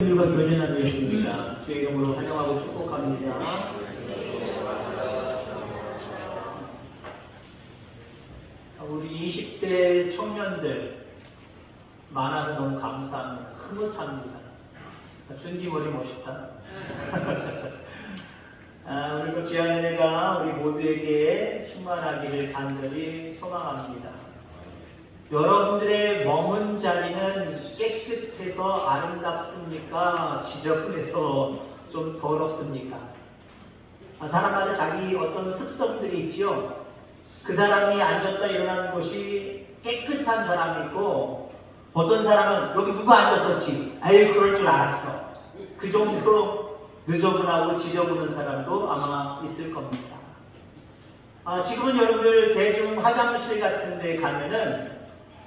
일과 교제나누 있습니다. 주의 이름으로 환영하고 축복합니다. 우리 20대 청년들 많아서 너무 감사합니다. 흐뭇합니다. 준기 머리 멋있다. 우리 그 귀한 은혜가 우리 모두에게 충만하기를 간절히 소망합니다. 여러분들의 머문 자리는 깨끗해서 아름답습니까? 지저분해서 좀 더럽습니까? 사람마다 자기 어떤 습성들이 있지요. 그 사람이 앉았다 일어나는 곳이 깨끗한 사람이 있고, 어떤 사람은 여기 누가 앉았었지? 아유, 그럴 줄 알았어. 그 정도로 느저분하고 지저분한 사람도 아마 있을 겁니다. 지금은 여러분들 대중 화장실 같은 데 가면은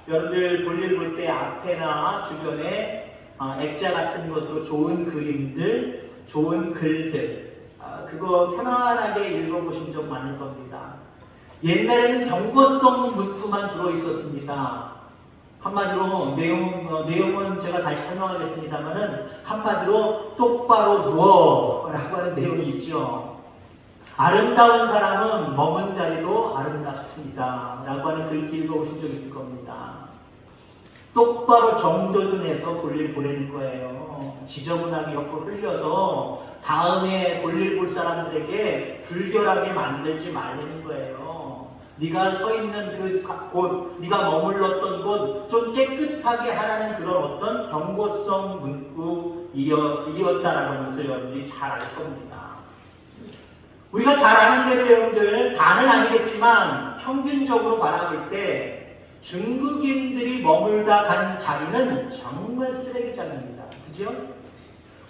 여러분들 볼일 볼 때 앞에나 주변에 액자 같은 것으로 좋은 그림들, 좋은 글들, 그거 편안하게 읽어보신 적 많을 겁니다. 옛날에는 경고성 문구만 주로 있었습니다. 한마디로 내용은 제가 다시 설명하겠습니다만은 한마디로 똑바로 누워라고 하는 내용이 있죠. 아름다운 사람은 머문 자리도 아름답습니다 라고 하는 글귀 읽어보신 적 있을 겁니다. 똑바로 정조준해서 볼일 보내는 거예요. 지저분하게 옆으로 흘려서 다음에 볼일 볼 사람들에게 불결하게 만들지 말라는 거예요. 네가 서 있는 그 곳, 네가 머물렀던 곳 좀 깨끗하게 하라는 그런 어떤 경고성 문구이었다라고 하면서 여러분들이 잘 알 겁니다. 우리가 잘 아는 대로 여러분들 다는 아니겠지만 평균적으로 바라볼 때 중국인들이 머물다 간 자리는 정말 쓰레기장입니다. 그죠?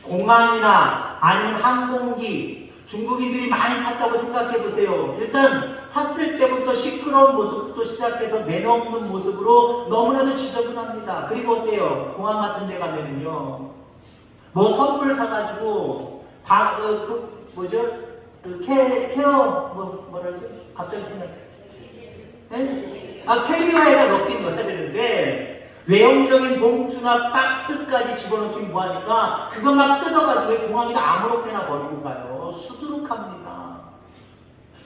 공항이나 아니면 항공기 중국인들이 많이 탔다고 생각해 보세요. 일단 탔을 때부터 시끄러운 모습부터 시작해서 매너 없는 모습으로 너무나도 지저분합니다. 그리고 어때요? 공항 같은 데 가면은요, 뭐 선물 사가지고 뭐라지? 갑자기 캐리어에다 넣긴 넣어야 되는데 외형적인 봉투나 박스까지 집어넣긴 뭐하니까 그거 막 뜯어가지고 공항에다 아무렇게나 버리고 가요. 수두룩합니다.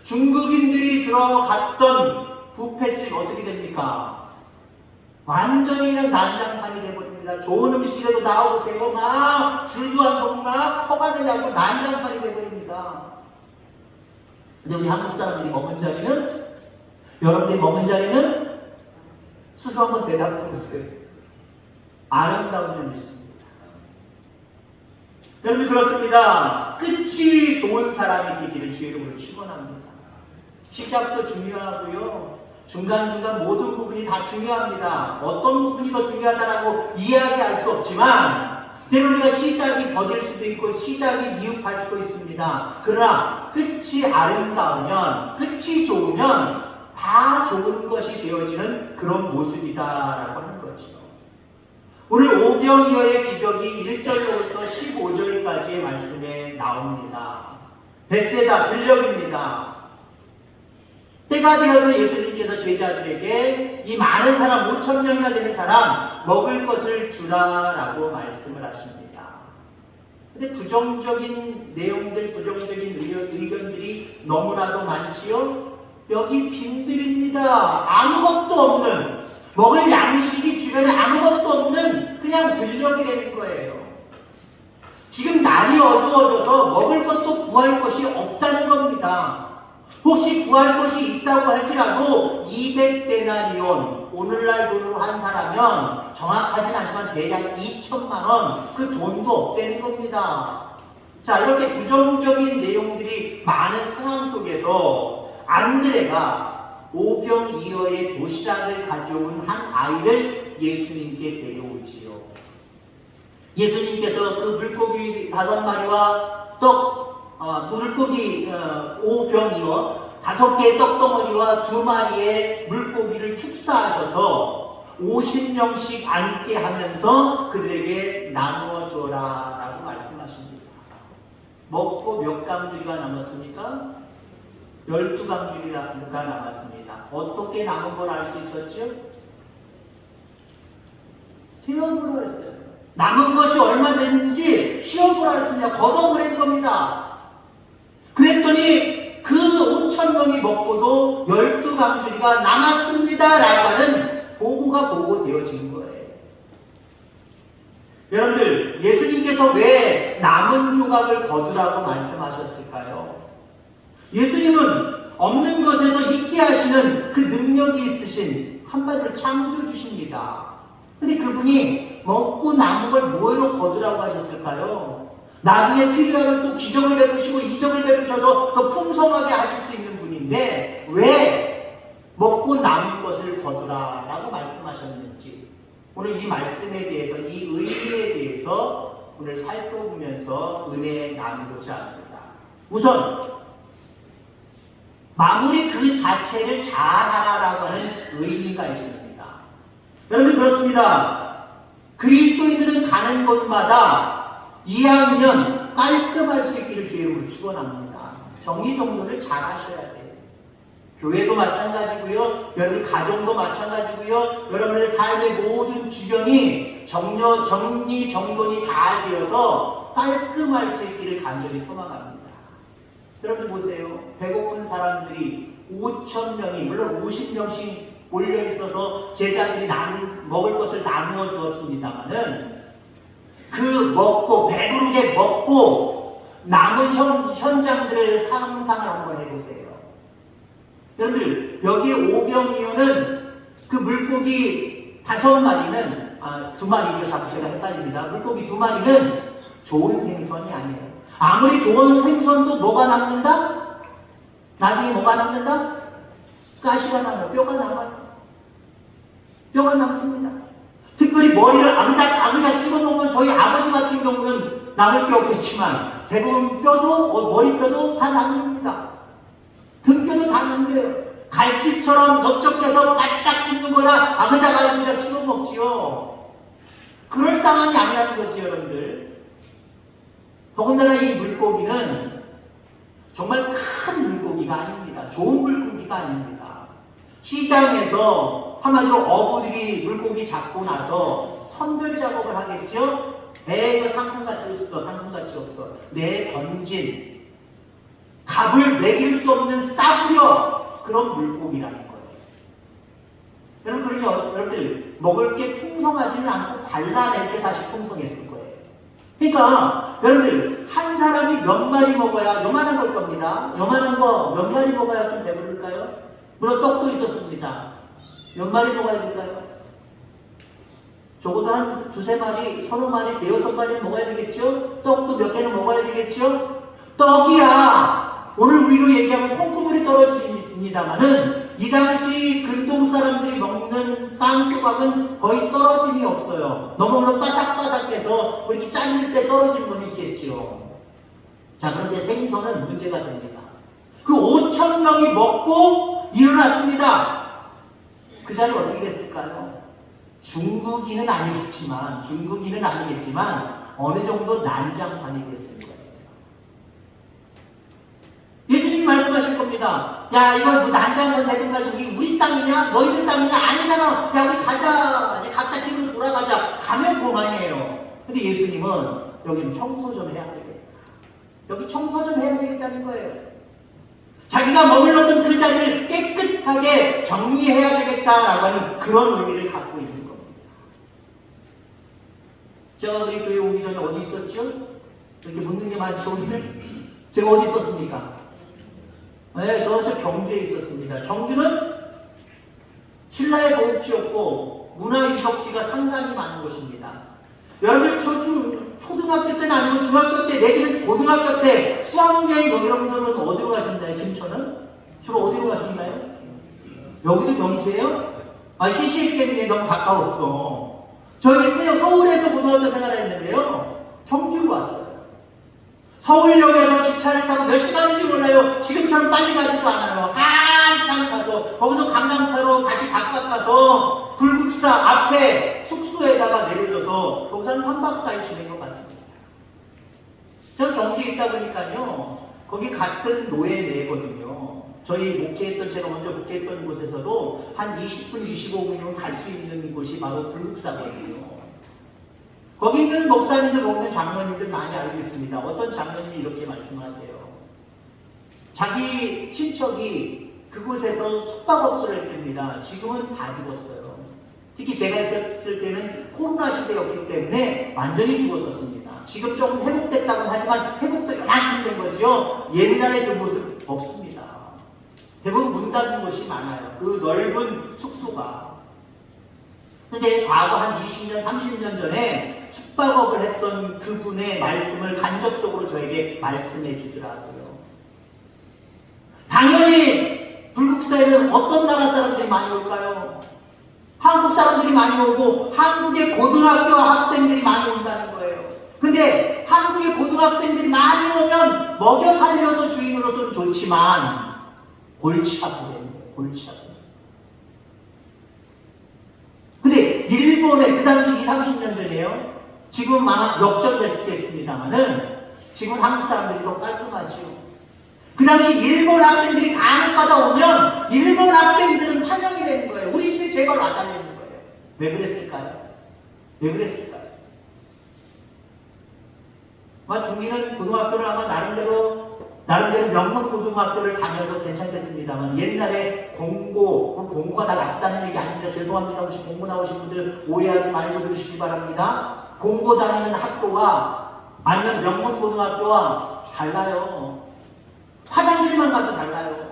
중국인들이 들어갔던 뷔페집 어떻게 됩니까? 완전히 그냥 난장판이 되버립니다. 좋은 음식이라도 나와보세요. 막 줄도 안 서고 막 퍼가느냐고 난장판이 되버립니다. 근데 우리 한국 사람들이 머문 자리는, 여러분들이 머문 자리는 스스로 한번 대답해 보세요. 아름다운 줄 믿습니다. 여러분 그렇습니다. 끝이 좋은 사람이 되기를 주의 이름으로 축원합니다. 시작도 중요하고요. 중간중간 모든 부분이 다 중요합니다. 어떤 부분이 더 중요하다라고 이야기할 수 없지만 때로 우리가 시작이 더딜 수도 있고 시작이 미흡할 수도 있습니다. 그러나 끝이 아름다우면, 끝이 좋으면 다 좋은 것이 되어지는 그런 모습이다라고 하는 거죠. 오늘 오병이어의 기적이 1절로부터 15절까지의 말씀에 나옵니다. 벳세다 들녘입니다. 때가 되어서 예수님께서 제자들에게 이 많은 사람 5,000명이나 되는 사람 먹을 것을 주라라고 말씀을 하십니다. 근데 부정적인 내용들, 부정적인 의견들이 너무나도 많지요. 여기 빈들입니다. 아무것도 없는, 먹을 양식이 주변에 아무것도 없는 그냥 들녘이 되는 거예요. 지금 날이 어두워져서 먹을 것도 구할 것이 없다는 겁니다. 혹시 구할 것이 있다고 할지라도 200데나리온, 오늘날 돈으로 환산하면 정확하진 않지만 대략 2천만 원, 그 돈도 없다는 겁니다. 자, 이렇게 부정적인 내용들이 많은 상황 속에서 안드레가 오병이어의 도시락을 가져온 한 아이를 예수님께 데려오지요. 예수님께서 그 물고기 5마리와 물고기 5병이어 5개의 떡덩어리와 2마리의 물고기를 축사하셔서 50명씩 앉게 하면서 그들에게 나누어 주어라 라고 말씀하십니다. 먹고 몇 강주리가 남았습니까? 12강주리가 남았습니다. 어떻게 남은 걸 알 수 있었죠? 세어보라 했어요. 남은 것이 얼마 됐는지 시험을 했습니다. 걷어보낸 겁니다. 그랬더니 그 5,000명이 먹고도 12강주리가 남았습니다. 라고 하는 보고가 보고되어진 거예요. 여러분들, 예수님께서 왜 남은 조각을 거두라고 말씀하셨을까요? 예수님은 없는 것에서 있게 하시는 그 능력이 있으신 한마디로 창조주십니다. 근데 그분이 먹고 남은 걸 뭐로 거두라고 하셨을까요? 나중에 필요하면 또 기적을 베푸시고 이적을 베푸셔서 더 풍성하게 하실 수 있는 분인데 왜 먹고 남은 것을 거두라라고 말씀하셨는지 오늘 이 말씀에 대해서, 이 의미에 대해서 오늘 살펴보면서 은혜 나누고자 합니다. 우선 마무리 그 자체를 잘하라라고 하는 의미가 있습니다. 여러분 그렇습니다. 그리스도인들은 가는 곳마다 2학년 깔끔할 수 있기를 주의 이름으로 축원합니다. 정리정돈을 잘 하셔야 돼요. 교회도 마찬가지고요. 여러분 가정도 마찬가지고요. 여러분의 삶의 모든 주변이 정리정돈이 잘 되어서 깔끔할 수 있기를 간절히 소망합니다. 여러분 보세요. 배고픈 사람들이 5,000명이 물론 50명씩 몰려 있어서 제자들이 먹을 것을 나누어 주었습니다만은 그 먹고 배부르게 먹고 남은 현장들을 상상을 한번 해보세요. 여러분들 여기 오병이어는 그 물고기 5마리는 2마리죠. 자꾸 제가 헷갈립니다. 물고기 2마리는 좋은 생선이 아니에요. 아무리 좋은 생선도 뭐가 남는다? 나중에 뭐가 남는다? 가시가 남아요. 뼈가 남아요. 뼈가 남습니다. 특별히 머리를 아그작 씹어먹는 저희 아버지 같은 경우는 남을 게 없겠지만 대부분 뼈도 머리뼈도 다 남습니다. 등뼈도 다 남겨요. 갈치처럼 넓적해서 바짝 붙는 거라 아그작 씹어먹지요. 그럴싸함이 아니라는 거지 여러분들. 더군다나 이 물고기는 정말 큰 물고기가 아닙니다. 좋은 물고기가 아닙니다. 시장에서 한마디로 어부들이 물고기 잡고 나서 선별 작업을 하겠죠. 이거 상품가치 없어. 내 던진 값을 매길 수 없는 싸구려 그런 물고기라는 거예요. 여러분들 먹을 게 풍성하지는 않고 발라낼 게 사실 풍성했을 거예요. 그러니까 여러분들 한 사람이 몇 마리 먹어야 요만한 걸 겁니다. 요만한 거 몇 마리 먹어야 좀 배부를까요? 물론 떡도 있었습니다. 몇 마리 먹어야 될까요? 적어도 한 2-3마리, 3-4마리, 5-6마리 먹어야 되겠죠? 떡도 몇 개는 먹어야 되겠죠? 떡이야! 오늘 우리로 얘기하면 콩고물이 떨어집니다만은 이 당시 근동 사람들이 먹는 빵 조각은 거의 떨어짐이 없어요. 너무 바삭바삭해서 이렇게 잘릴 때 떨어지는 건 있겠지요. 자, 그런데 생선은 문제가 됩니다. 그 5,000명이 먹고 일어났습니다. 그 자리 어떻게 됐을까요? 중국인은 아니겠지만 어느 정도 난장판이 됐을 거예요. 예수님 말씀하실 겁니다. 야, 이거 뭐 난장판 되든 말든 이게 우리 땅이냐? 너희들 땅이냐? 아니잖아. 야, 우리 가자. 이제 각자 집으로 돌아가자. 가면 그만이에요. 근데 예수님은 여기는 청소 좀 해야 되겠다. 여기 청소 좀 해야 되겠다는 거예요. 자기가 머물렀던 그 자리를 깨끗하게 정리해야 되겠다라고 하는 그런 의미를 갖고 있는 겁니다. 제가 우리 교회 오기 전에 어디 있었죠? 이렇게 묻는 게 많죠, 오늘? 제가 어디 있었습니까? 네, 저 경주에 있었습니다. 경주는 신라의 보육지였고 문화유적지가 상당히 많은 곳입니다. 여러분 초등학교 때는 아니고 중학교 때 내지는 고등학교 때 수학여행 여러분들은 어디로 가셨나요? 김천은? 주로 어디로 가셨나요? 여기도 경주예요? 시시했겠네. 너무 가까웠어. 저희 서울에서 고등학교 생활을 했는데요. 경주로 왔어요. 서울역에서 기차를 타고 몇 시간인지 몰라요. 지금처럼 빨리 가지도 않아요. 한참 가서 거기서 관광차로 다시 바깥 가서 불국사 앞에 숙소에다가 내려줘서 거기서 한 3박 4일 지낸 것 같습니다. 제가 경주에 있다 보니까요. 거기 같은 노예 내거든요. 제가 먼저 목회했던 곳에서도 한 20분, 25분이면 갈 수 있는 곳이 바로 불국사거든요. 거기 있는 목사님들, 거기 있는 장로님들 많이 알고 있습니다. 어떤 장로님이 이렇게 말씀하세요. 자기 친척이 그곳에서 숙박업소를 했답니다. 지금은 다 죽었어요. 특히 제가 있었을 때는 코로나 시대였기 때문에 완전히 죽었었습니다. 지금 조금 회복됐다고는 하지만 회복도 이만큼 된 거죠. 옛날의 그 모습 없습니다. 대부분 문 닫은 곳이 많아요. 그 넓은 숙소가. 근데 과거 한 20년, 30년 전에 숙박업을 했던 그분의 말씀을 간접적으로 저에게 말씀해 주더라고요. 당연히 불국사에는 어떤 나라 사람들이 많이 올까요? 한국 사람들이 많이 오고 한국의 고등학교 학생들이 많이 온다는 거예요. 근데 한국의 고등학생들이 많이 오면 먹여 살려서 주인으로서는 좋지만 골치 아프겠네요. 골치 아프겠네요. 근데 일본에 그 당시 20, 30년 전이에요. 지금은 아마 역전됐겠습니다만은 지금 한국 사람들이 더 깔끔하지요. 그 당시 일본 학생들이 간혹 가다 오면 일본 학생들은 환영이 되는 거예요. 우리 집에 제발 와달라는 거예요. 왜 그랬을까요? 왜 그랬을까요? 중기는 고등학교를 아마 나름대로 명문 고등학교를 다녀서 괜찮겠습니다만 옛날에 공고가 다 나쁘다는 얘기 아닙니다. 죄송합니다. 혹시 공고 나오신 분들 오해하지 말고 들으시기 바랍니다. 공고 다니는 학교와 아니면 명문 고등학교와 달라요. 화장실만 가도 달라요.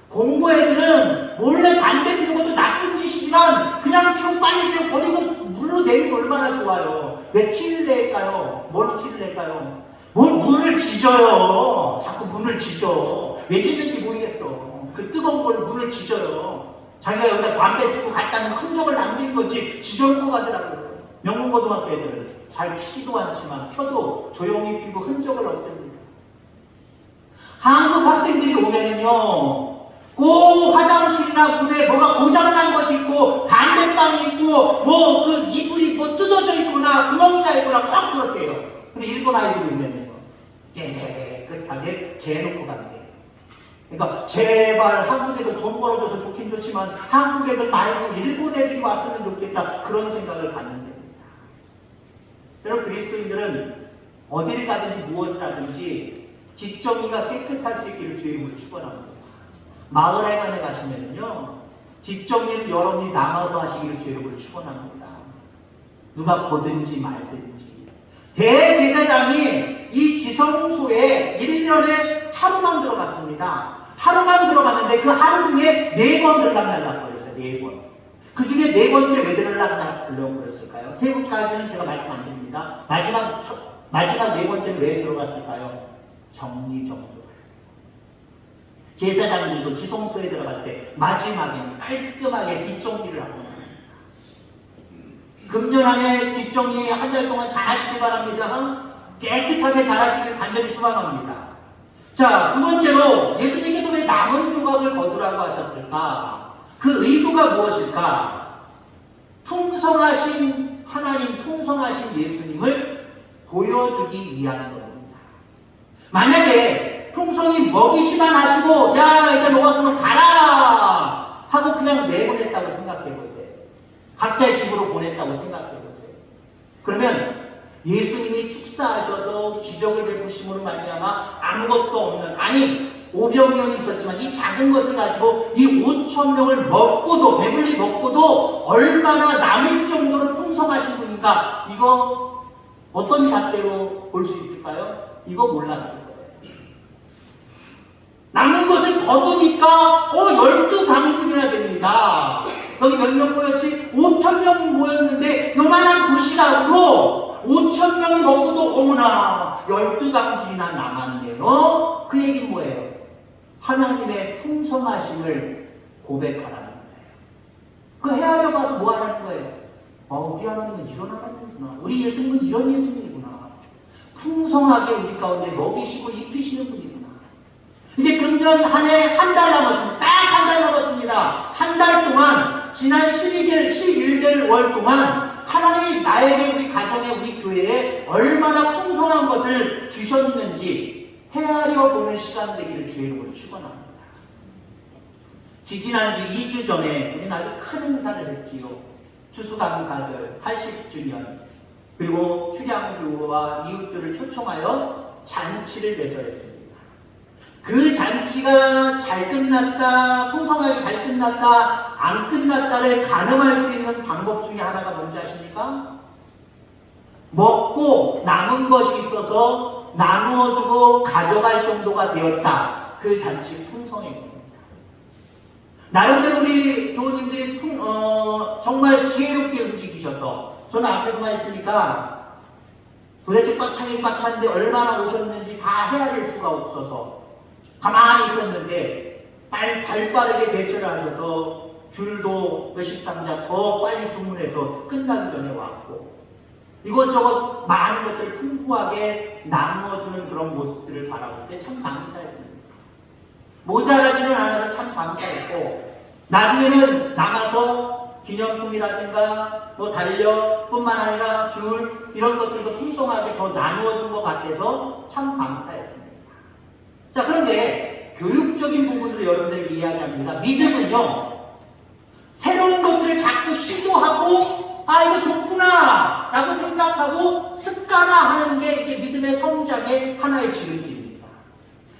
공고 애들은 몰래 담배 피는 것도 나쁜 짓이지만 그냥 피고 빨리 그냥 버리고 물로 내리면 얼마나 좋아요. 왜 티를 낼까요? 뭘로 티를 낼까요? 뭘 문을 지져요. 자꾸 문을 지져. 왜 지는지 모르겠어. 그 뜨거운 걸 문을 지져요. 자기가 여기다 담배 피고 갔다는 흔적을 남기는 거지 지져놓고 가더라고요. 명문고등학교 애들은 잘 피지도 않지만 펴도 조용히 피고 흔적을 없앱니다. 한국 학생들이 오면은요, 그 화장실이나 문에 뭐가 고장난 것이 있고, 담배빵이 있고, 그 이불이 뜯어져 있거나, 구멍이나 있거나, 꼭 그렇게 해요. 근데 일본 아이들이 오면은요, 깨끗하게 개놓고 간대요. 그러니까, 제발 한국 애들 돈 벌어줘서 좋긴 좋지만, 한국 애들 말고 일본 애들이 왔으면 좋겠다. 그런 생각을 갖는 겁니다. 여러분, 그리스도인들은 어디를 가든지 무엇을 하든지, 뒷정리가 깨끗할 수 있기를 주의 이름으로 축원합니다. 마을 회관에 가시면요, 뒷정리는 여러분이 남아서 하시기를 주의 이름으로 축원합니다. 누가 보든지 말든지. 대제사장이 이 지성소에 1년에 하루만 들어갔습니다. 하루만 들어갔는데 그 하루 중에 4번 들락날락거렸어요. 4번. 그 중에 4번째 왜 들락날락거렸을까요? 세부까지는 제가 말씀 안 드립니다. 마지막 4번째는 왜 들어갔을까요? 정리정돈. 제사장들도 지성소에 들어갈 때 마지막에는 깔끔하게 뒷정리를 하고 금년 안에 뒷정리 한 달 동안 잘 하시길 바랍니다. 깨끗하게 잘 하시길 간절히 소망합니다. 자, 두 번째로 예수님께서 왜 남은 조각을 거두라고 하셨을까? 그 의도가 무엇일까? 풍성하신 하나님, 풍성하신 예수님을 보여주기 위한 겁니다. 만약에 풍성이 먹이시만 하시고 야 이제 먹었으면 가라 하고 그냥 내보냈다고 생각해보세요. 각자의 집으로 보냈다고 생각해보세요. 그러면 예수님이 축사하셔서 기적을 베푸심으로 말미암아 아무것도 없는, 아니 500명이 있었지만 이 작은 것을 가지고 이 5,000명을 먹고도, 배불리 먹고도 얼마나 남을 정도로 풍성하신 분인가, 이거 어떤 잣대로 볼 수 있을까요? 이거 몰랐을 거예요. 남은 것을 거두니까 12강분이나 됩니다. 여기 몇 명 모였지? 5,000명 모였는데 요만한 도시락으로 5,000명이 먹고도 어머나 12강분이나 남았네요. 그 얘기는 뭐예요? 하나님의 풍성하심을 고백하라는 거예요. 그 헤아려 봐서 뭐 하라는 거예요? 우리 하나님은 이런 하나님이구나. 우리 예수님은 이런 예수님이구나. 풍성하게 우리 가운데 먹이시고 입히시는 분이구나. 이제 금년 한 해 한 달 남았습니다. 딱 한 달 남았습니다. 한 달 동안, 지난 11월 동안 하나님이 나에게, 우리 가정에, 우리 교회에 얼마나 풍성한 것을 주셨는지 헤아려 보는 시간 되기를 주의 이름으로 축원합니다. 지지난주 2주 전에 우리는 아주 큰 행사를 했지요. 추수감사절 80주년. 그리고 출양교와 이웃들을 초청하여 잔치를 배설했습니다. 그 잔치가 잘 끝났다, 풍성하게 잘 끝났다, 안 끝났다를 가늠할 수 있는 방법 중에 하나가 뭔지 아십니까? 먹고 남은 것이 있어서 나누어주고 가져갈 정도가 되었다. 그 잔치 풍성의 겁니다. 나름대로 우리 교우님들이 정말 지혜롭게 움직이셔서, 저는 앞에서만 했으니까 도대체 꽉차긴 꽉찬데 얼마나 오셨는지 다 헤아릴 수가 없어서 가만히 있었는데 발빠르게 대처를 하셔서 줄도 몇십 상자 더 빨리 주문해서 끝나기 전에 왔고, 이것저것 많은 것들을 풍부하게 나누어주는 그런 모습들을 바라볼 때 참 감사했습니다. 모자라지는 않아서 참 감사했고, 나중에는 남아서 기념품이라든가 뭐 달력뿐만 아니라 줄 이런 것들도 풍성하게 더 나누어준 것 같아서 참 감사했습니다. 자, 그런데 교육적인 부분으로 여러분들에게 이야기합니다. 믿음은요, 새로운 것들을 자꾸 시도하고 이거 좋구나 라고 생각하고 습관화하는 게 이게 믿음의 성장의 하나의 지름길입니다.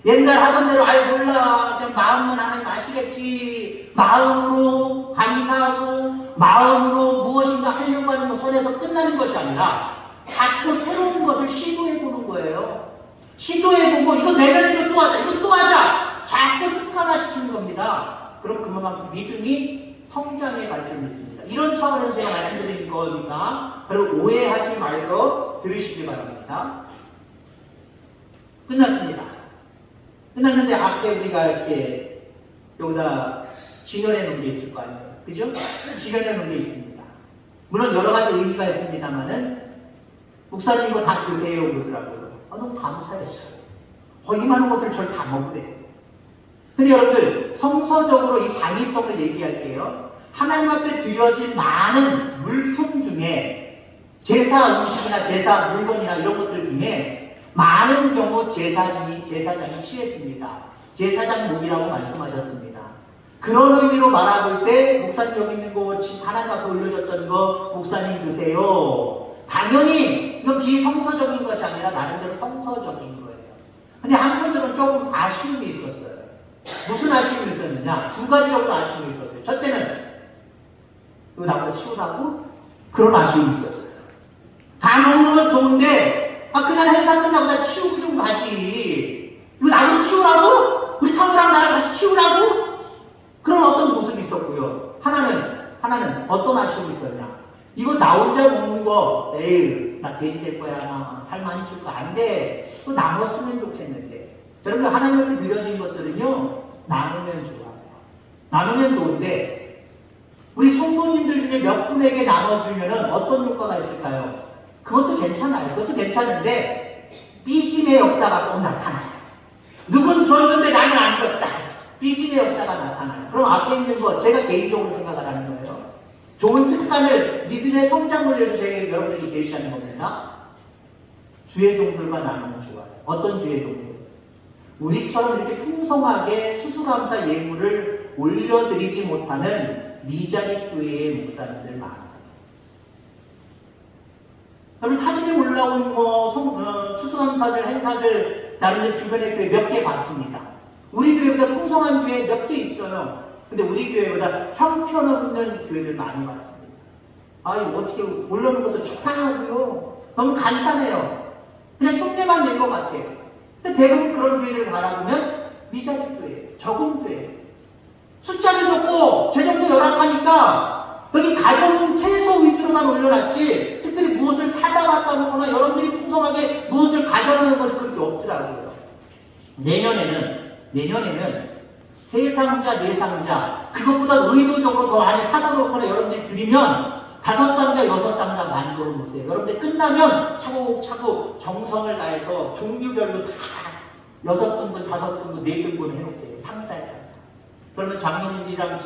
옛날 하던 대로 몰라 그냥 마음만 하나님 아시겠지, 마음으로 감사하고 마음으로 무엇인가 하려고 하는 손에서 끝나는 것이 아니라 자꾸 새로운 것을 시도해보는 거예요. 시도해보고 이거 내년에도 또 하자, 이거 또 하자, 자꾸 습관화시키는 겁니다. 그럼 그만큼 믿음이 성장에 갈 줄 믿습니다. 이런 차원에서 제가 말씀드린 거니까 여러분 오해하지 말고 들으시기 바랍니다. 끝났습니다. 끝났는데 앞에 우리가 이렇게 여기다 진열해 놓은 게 있을 거 아니에요. 그죠? 진열해 놓은 게 있습니다. 물론 여러 가지 의미가 있습니다만은 목사님 이거 다 드세요 그러더라고요. 너무 감사했어요. 이 많은 것들 절 다 먹으래요. 근데 여러분들 성서적으로 이 당위성을 얘기할게요. 하나님 앞에 드려진 많은 물품 중에 제사 음식이나 제사 물건이나 이런 것들 중에 많은 경우 제사장이 취했습니다. 제사장목이라고 말씀하셨습니다. 그런 의미로 말해볼 때 목사님 여기 있는 거 하나님 앞에 올려줬던 거 목사님 드세요. 당연히 이건 비성서적인 것이 아니라 나름대로 성서적인 거예요. 근데 한편으로는 조금 아쉬움이 있었어요. 무슨 아쉬움이 있었느냐? 두 가지 정도 아쉬움이 있었어요. 첫째는 이거 나보고 치우라고? 그런 아쉬움이 있었어요. 다 먹는 건 좋은데 그날 행사 끝나고 나 치우고 좀 가지. 이거 나보고 치우라고? 우리 사모랑 나랑 같이 치우라고? 그런 어떤 모습이 있었고요. 하나는 어떤 아쉬움이 있었냐? 이거 나 혼자 먹는 거, 나 돼지 될 거야, 나 살 많이 찔 거 안 돼. 이거 나눴으면 좋겠는데. 여러분, 하나님 앞에 드려진 것들은요, 나누면 좋아요. 나누면 좋은데, 우리 성도님들 중에 몇 분에게 나눠주면 어떤 효과가 있을까요? 그것도 괜찮아요. 그것도 괜찮은데, 삐짐의 역사가 꼭 나타나요. 누군 줬는데 나는 안 줬다. 삐짐의 역사가 나타나요. 그럼 앞에 있는 거, 제가 개인적으로 생각을 하는 거예요. 좋은 습관을 믿음의 성장을 위해서 제가 여러분에게 제시하는 겁니다. 주의 종들과 나누면 좋아요. 어떤 주의 종들? 우리처럼 이렇게 풍성하게 추수감사 예물을 올려드리지 못하는 미자립 교회의 목사님들 많아요. 여러분 사진에 올라온 추수감사들, 행사들 나름대로 주변의 교회 몇 개 봤습니다. 우리 교회보다 풍성한 교회 몇 개 있어요. 근데 우리 교회보다 형편없는 교회를 많이 봤습니다. 이거 어떻게 올라오는 것도 좋아하고요. 너무 간단해요. 그냥 흉내만 낸 것 같아요. 근데 대부분 그런 교회를 바라보면 미자립 교회, 적은 교회. 숫자는 적고 재정도 열악하니까 여기 가정 채소 위주로만 올려놨지 특별히 무엇을 사다 갖다 놓거나 여러분들이 풍성하게 무엇을 가져가는 것이 그렇게 없더라고요. 내년에는 세 상자, 네 상자, 그것보다 의도적으로 더 안에 사다 놓거나 여러분들이 드리면 5상자, 6상자 만들어 놓으세요. 여러분들 끝나면 차곡차곡 정성을 다해서 종류별로 다 6등분, 5등분, 4등분 해놓으세요. 상자에. 그러면 장로님들이랑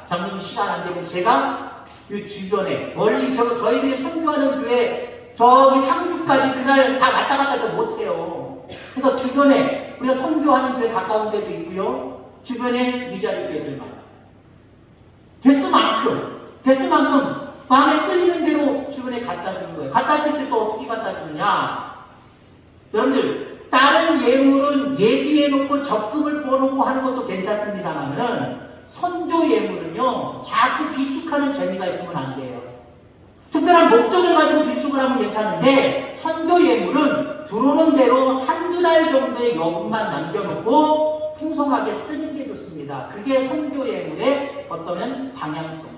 장로님 시간 안 되면 제가 이 주변에 멀리 저희들이 선교하는 교회 저기 상주까지 그날 다 왔다 갔다 저 못해요. 그러니까 주변에 우리가 선교하는 교회 가까운 데도 있고요. 주변에 미자립 교회들 많아요. 개수만큼 마음에 끌리는 대로 주변에 갖다 주는 거예요. 갖다 줄 때 또 어떻게 갖다 주느냐? 여러분들, 다른 예물은 예비해놓고 적금을 부어놓고 하는 것도 괜찮습니다만은 선교 예물은요, 자꾸 비축하는 재미가 있으면 안 돼요. 특별한 목적을 가지고 비축을 하면 괜찮은데, 선교 예물은 들어오는 대로 한두 달 정도의 여분만 남겨놓고 풍성하게 쓰는 게 좋습니다. 그게 선교 예물의 어떠면 방향성이에요.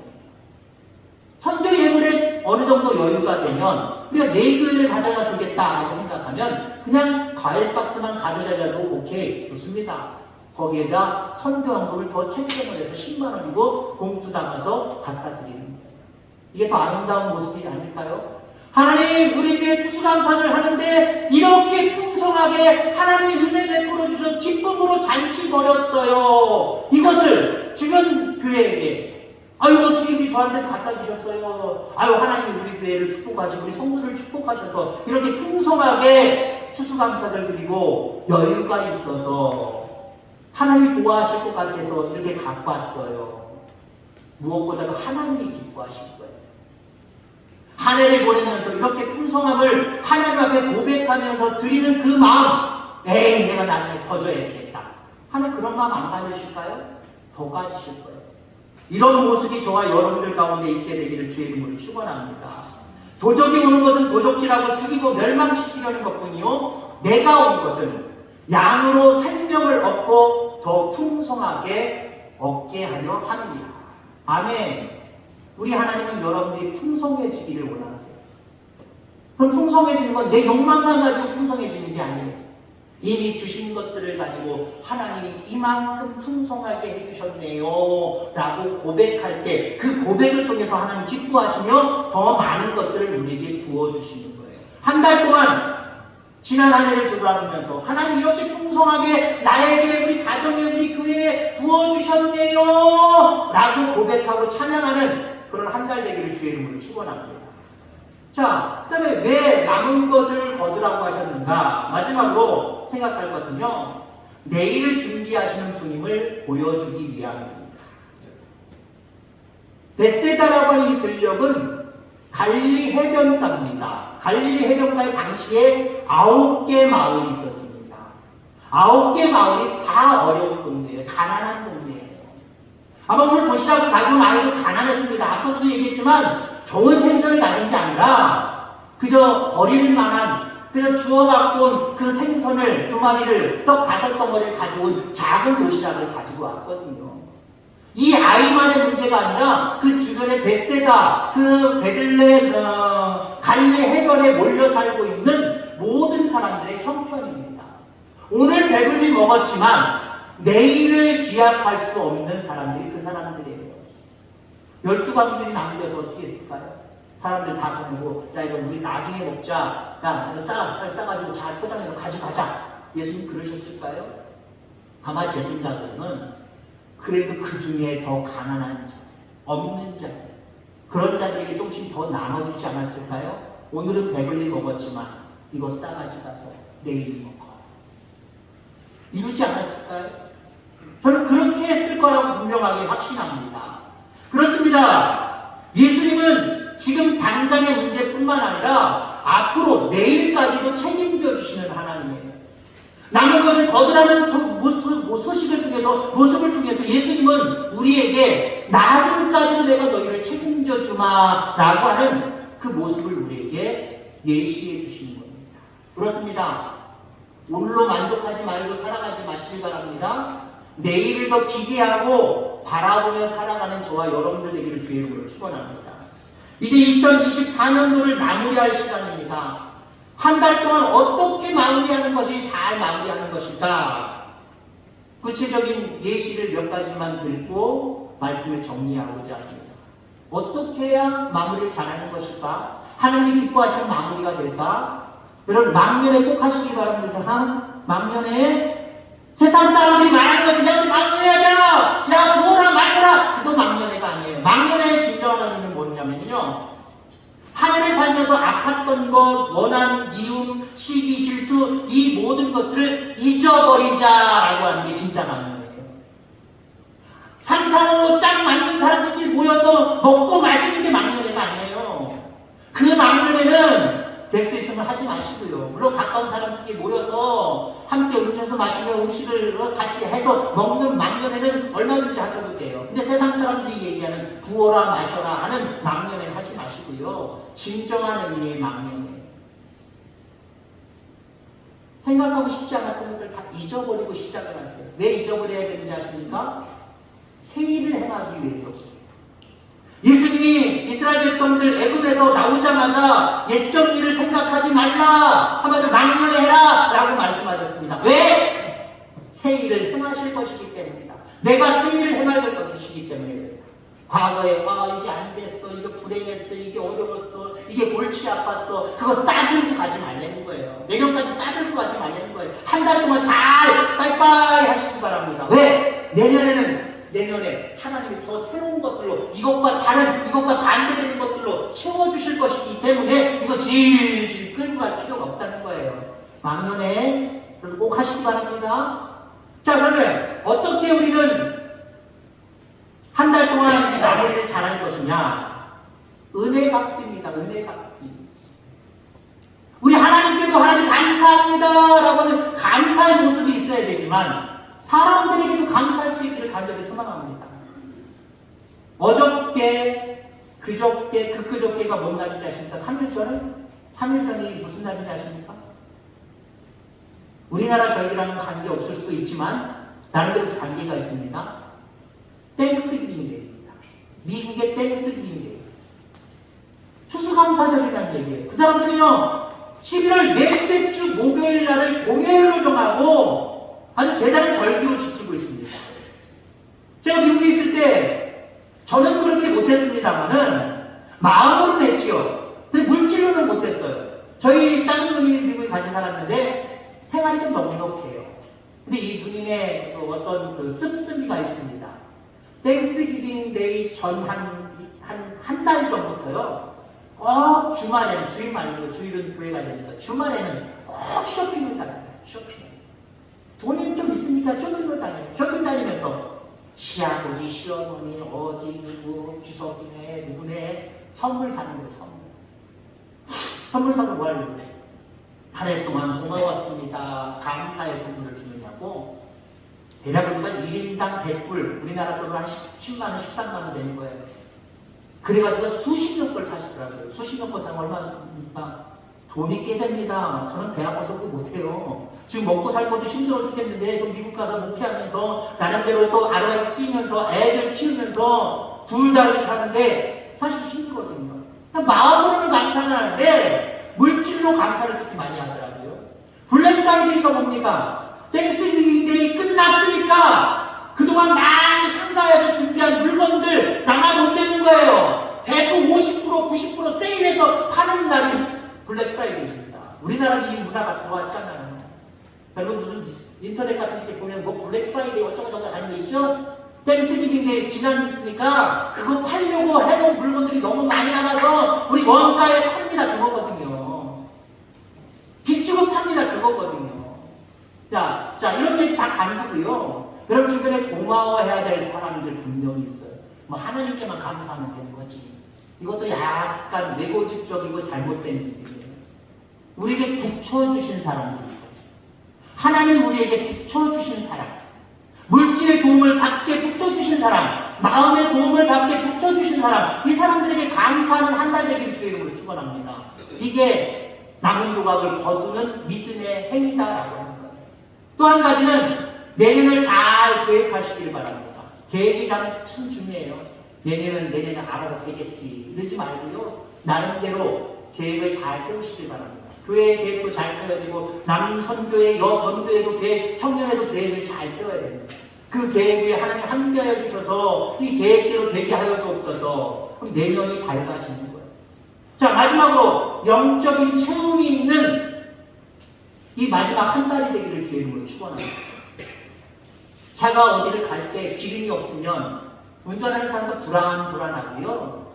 선교 예물에 어느 정도 여유가 되면 우리가 내 교회를 가져다 주겠다라고 생각하면 그냥 과일 박스만 가져다줘도 오케이, 좋습니다. 거기에다 선교 헌금을 더 책정을 해서 10만 원이고 봉투 담아서 갖다 드리는 거예요. 이게 더 아름다운 모습이 아닐까요? 하나님, 우리 교회 추수감사를 하는데 이렇게 풍성하게 하나님의 은혜 베풀어 주셔서 기쁨으로 잔치 벌였어요. 이것을 주변 교회에게, 아유, 어떻게 이렇게 저한테도 갖다 주셨어요. 아유, 하나님이 우리 교회를 축복하시고 우리 성도를 축복하셔서 이렇게 풍성하게 추수감사를 드리고 여유가 있어서 하나님이 좋아하실 것 같아서 이렇게 갖고 왔어요. 무엇보다도 하나님이 기뻐하실 거예요. 한 해를 보내면서 이렇게 풍성함을 하나님 앞에 고백하면서 드리는 그 마음, 에이, 내가 나중에 더 줘야 되겠다 하는 그런 마음 안 가지실까요? 더 가지실 거예요. 이런 모습이 저와 여러분들 가운데 있게 되기를 주의 이름으로 축원합니다. 도적이 오는 것은 도적질하고 죽이고 멸망시키려는 것뿐이요, 내가 온 것은 양으로 생명을 얻고 더 풍성하게 얻게 하려 함이니라. 아멘. 우리 하나님은 여러분들이 풍성해지기를 원하세요. 그럼 풍성해지는 건 내 욕망만 가지고 풍성해지는 게 아니에요. 이미 주신 것들을 가지고 하나님이 이만큼 풍성하게 해주셨네요 라고 고백할 때 그 고백을 통해서 하나님 기뻐하시며 더 많은 것들을 우리에게 부어주시는 거예요. 한 달 동안 지난 한 해를 돌아보면서 하나님 이렇게 풍성하게 나에게, 우리 가정에, 우리 교회에 부어주셨네요 라고 고백하고 찬양하는 그런 한 달 되기를 주의 이름으로 축원합니다. 자, 그 다음에 왜 남은 것을 거두라고 하셨는가? 마지막으로 생각할 것은요, 내일을 준비하시는 분임을 보여주기 위함입니다. 베세다라고 하는 이 들녘은 갈릴리 해변가입니다. 갈릴리 해변가에 당시에 9개 마을이 있었습니다. 9개 마을이 다 어려운 동네예요. 가난한 동네예요. 아마 오늘 도시락을 가져온 아이도 가난했습니다. 앞서도 얘기했지만 좋은 생선을 가진 게 아니라 그저 버릴 만한, 그저 주워갖고 온 그 생선을 2마리를, 떡 5덩어리를 가져온 작은 도시락을 가지고 왔거든요. 이 아이만의 문제가 아니라 그 주변에 베세다, 그 베들레헴, 갈릴리 해변에 몰려 살고 있는 모든 사람들의 형편입니다. 오늘 배불리 먹었지만 내일을 기약할 수 없는 사람들이 그 사람들이에요. 12가족들이 남겨서 어떻게 했을까요? 사람들 다 보내고, 야, 이거 우리 나중에 먹자. 야, 이거 싸가지고 잘 포장해서 가져가자. 예수님 그러셨을까요? 아마 제 생각으로는 그래도 그 중에 더 가난한 자, 없는 자들, 그런 자들에게 조금씩 더 나눠주지 않았을까요? 오늘은 배불리 먹었지만 이거 싸가지 가서 내일 먹어. 이러지 않았을까요? 저는 그렇게 했을 거라고 분명하게 확신합니다. 그렇습니다. 예수님은 지금 당장의 문제뿐만 아니라 앞으로 내일까지도 책임져 주시는 하나님이에요. 남은 것을 거두라는 모습을 통해서 예수님은 우리에게 나중까지도 내가 너희를 책임져 주마 라고 하는 그 모습을 우리에게 예시해 주시는 겁니다. 그렇습니다. 오늘로 만족하지 말고 살아가지 마시길 바랍니다. 내일을 더 기대하고 바라보며 살아가는 저와 여러분들 되기를 주의 이름으로 축원합니다. 이제 2024년도를 마무리할 시간입니다. 한 달 동안 어떻게 마무리하는 것이 잘 마무리하는 것일까? 구체적인 예시를 몇 가지만 들고 말씀을 정리하고자 합니다. 어떻게 해야 마무리를 잘하는 것일까? 하나님이 기뻐하시는 마무리가 될까? 여러분, 막년에 꼭 하시기 바랍니다. 막년에 세상 사람들이 말하는 것이 야, 우리 막년회하자! 야, 부어라, 마셔라! 그거 막년회가 아니에요. 막년회의 진정한 의미는 뭐냐면요, 한 해를 살면서 아팠던 것, 원한, 미움, 시기, 질투, 이 모든 것들을 잊어버리자라고 하는 게 진짜 막년회예요. 상상으로 짝 맞는 사람들끼리 모여서 먹고 마시는 게 막년회가 아니에요. 그 막년에는 될 수 있으면 하지 마시고요. 물론 가까운 사람들끼리 모여서 함께 음료수 마시며 음식을 같이 해서 먹는 막년에는 얼마든지 하셔도 돼요. 근데 세상 사람들이 얘기하는 부어라 마셔라 하는 막년에 하지 마시고요. 진정한 의미의 막년에 생각하고 싶지 않았던 것들 다 잊어버리고 시작을 하세요. 왜 잊어버려야 되는지 아십니까? 새 일을 행하기 위해서. 예수님이 이스라엘 백성들 애굽에서 나오자마자 옛적 일을 생각하지 말라, 한마디로 막년에 해라 라고 말씀하셨습니다. 왜? 새 일을 행하실 것이기 때문이다. 내가 새 일을 행할 것이기 때문에. 과거에 이게 안 됐어, 이게 불행했어, 이게 어려웠어, 이게 골치 아팠어, 그거 싸들고 가지 말라는 거예요. 내년까지 싸들고 가지 말라는 거예요. 한 달 동안 잘 빠이빠이 하시기 바랍니다. 왜? 내년에 하나님이 더 새로운 것들로, 이것과 반대되는 것들로 채워주실 것이기 때문에 이거 질질 끌고 갈 필요가 없다는 거예요. 막년에 꼭 하시기 바랍니다. 자, 그러면 어떻게 우리는 한 달 동안 이 나머지를 잘할 것이냐? 은혜 갚기입니다. 은혜 갚기. 우리 하나님께도 하나님 감사합니다 라고 하는 감사의 모습이 있어야 되지만 사람들에게도 감사할 수 있기를 간절히 소망합니다. 어저께, 그저께, 그저께가 뭔 날인지 아십니까? 3일 전이 무슨 날인지 아십니까? 우리나라 저희랑은 관계 없을 수도 있지만 나름대로 관계가 있습니다. 땡스기빙데이입니다. 미국의 땡스기빙데이. 추수감사절이라는 얘기예요. 그 사람들은요, 11월 넷째 주 목요일 날을 공휴일로 정하고 아주 대단한 절기로 지키고 있습니다. 제가 미국에 있을 때 저는 그렇게 못했습니다만은 마음으로는 했지요. 근데 물질로는 못했어요. 저희 작은 누님이 미국에 같이 살았는데 생활이 좀 넉넉해요. 근데 이 누님의 어떤 습습이가 있습니다. 땡스기빙 데이 전 한 달 전부터요. 꼭 주말에는, 주일 말고 주일은 교회가 되니까 주말에는 꼭 쇼핑을 다녀요. 쇼핑. 돈이 좀 있으니까 쇼핑을 다녀요. 쇼핑 다니면서 시아버지, 시어머니, 어디 누구, 주석이네, 누구네 선물 사는 거예요. 선물 사서 뭐 하려고 그래? 한 해 동안 고마웠습니다. 감사의 선물을 주느냐고. 대략 보니까 1인당 100불, 우리나라 돈으로 한 10만원, 13만원 되는 거예요. 그래가지고 수십 년 걸 사시더라고요. 수십 년 걸 사면 얼마입니까? 돈이 꽤 됩니다. 저는 배 아파서 그거 못해요. 지금 먹고 살고도 힘들어 죽겠는데 또 미국 가서 목회하면서 나름대로 또 아르바이트 뛰면서 애들 키우면서 둘 다 이렇게 하는데 사실 힘들거든요. 마음으로는 감사를 하는데 물질로 감사를 그렇게 많이 하더라고요. 블랙 프라이데이가 뭡니까? 땡스기빙데이 끝났으니까 그동안 많이 상가에서 준비한 물건들 남아돈다는 거예요. 대부분 50%, 90% 세일해서 파는 날이 블랙 프라이데이입니다. 우리나라도 이 문화가 들어왔잖아요. 여러분 무슨 인터넷 같은 데 보면 뭐 블랙 프라이데이 어쩌고저쩌고 하는 거 있죠? 땡스기빙데이 지났으니까 그거 팔려고 해놓은 물건들이 너무 많이 남아서 우리 원가에 팝니다. 그거거든요. 비추고 팝니다. 그거거든요. 자, 이런 얘기 다 간두고요. 여러분 주변에 고마워해야 될 사람들 분명히 있어요. 뭐 하나님께만 감사하면 되는 거지. 이것도 약간 외고집적이고 잘못된 일이에요. 우리에게 붙여주신 사람들이거든요. 하나님 우리에게 붙여주신 사람, 물질의 도움을 받게 붙여주신 사람, 마음의 도움을 받게 붙여주신 사람, 이 사람들에게 감사하는 한 달 되기를 주의 이름으로 축원합니다. 이게 남은 조각을 거두는 믿음의 행위다라고 합니다. 또 한 가지는 내년을 잘 계획하시길 바랍니다. 계획이 참 중요해요. 내년은 알아서 되겠지. 이러지 말고요. 나름대로 계획을 잘 세우시길 바랍니다. 교회 계획도 잘 세워야 되고 남선교회, 여전교회도 계획, 청년회도 계획을 잘 세워야 됩니다. 그 계획에 하나님 함께하여 주셔서 이 계획대로 되게 하여 주옵소서. 그럼 내년이 밝아지는 거예요. 자, 마지막으로 영적인 체험이 있는 이 마지막 한 달이 되기를 주의 이름으로 축원합니다. 차가 어디를 갈 때 기름이 없으면 운전하는 사람도 불안하고요.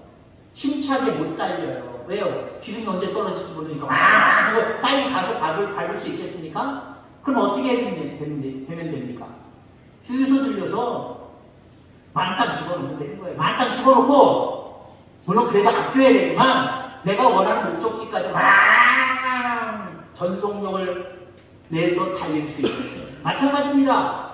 힘차게 못 달려요. 왜요? 기름이 언제 떨어질지 모르니까 하고 빨리 가서 밟을 수 있겠습니까? 그럼 어떻게 되면 됩니까? 주유소 들려서 만땅 집어넣으면 되는 거예요. 만땅 집어넣고 물론 그래도 아껴야 되지만 내가 원하는 목적지까지 왕 전속력을 내서 달릴 수 있는 거예요. 마찬가지입니다.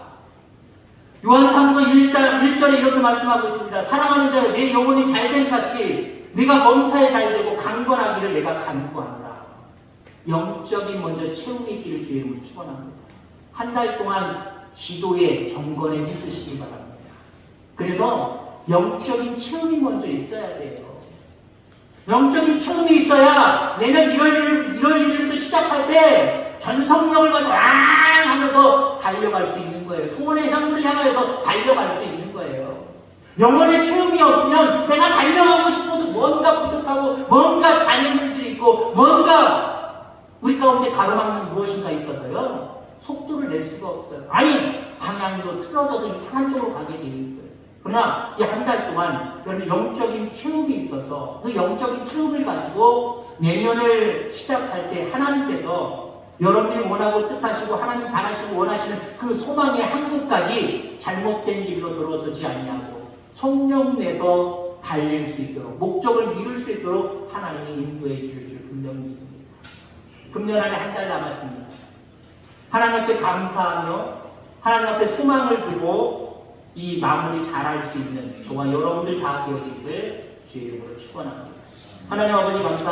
요한삼서 1절에 이렇게 말씀하고 있습니다. 사랑하는 자여 내 영혼이 잘된 같이 네가 범사에 잘되고 강건하기를 내가 간구한다. 영적인 먼저 체험이 있기를 주의 축원합니다. 한 달 동안 지도에 경건에 힘쓰시기 바랍니다. 그래서 영적인 체험이 먼저 있어야 돼요. 영적인 체험이 있어야 내년 1월 1일부터 시작할 때 전속력을 가지고 왕 하면서 달려갈 수 있는 거예요. 소원의 향물을 향하여서 달려갈 수 있는 거예요. 영혼의 체험이 없으면 내가 달려가고 싶어도 뭔가 부족하고 뭔가 장애물들이 있고 뭔가 우리 가운데 가로막는 무엇인가 있어서요. 속도를 낼 수가 없어요. 아니 방향도 틀어져서 이상한 쪽으로 가게 되어 있어요. 그러나 이 한 달 동안 여러분 영적인 체험이 있어서 그 영적인 체험을 가지고 내년을 시작할 때 하나님께서 여러분이 원하고 뜻하시고 하나님 바라시고 원하시는 그 소망의 항구까지 잘못된 길로 들어서지 아니하고 성령 내서 달릴 수 있도록 목적을 이룰 수 있도록 하나님이 인도해 주실 줄 분명히 있습니다. 금년 안에 한 달 남았습니다. 하나님 앞에 감사하며 하나님 앞에 소망을 두고 이 마무리 잘할 수 있는 저와 여러분들 다 되어지기를 주의 이름으로 축원합니다. 하나님 아버지 감사합니다.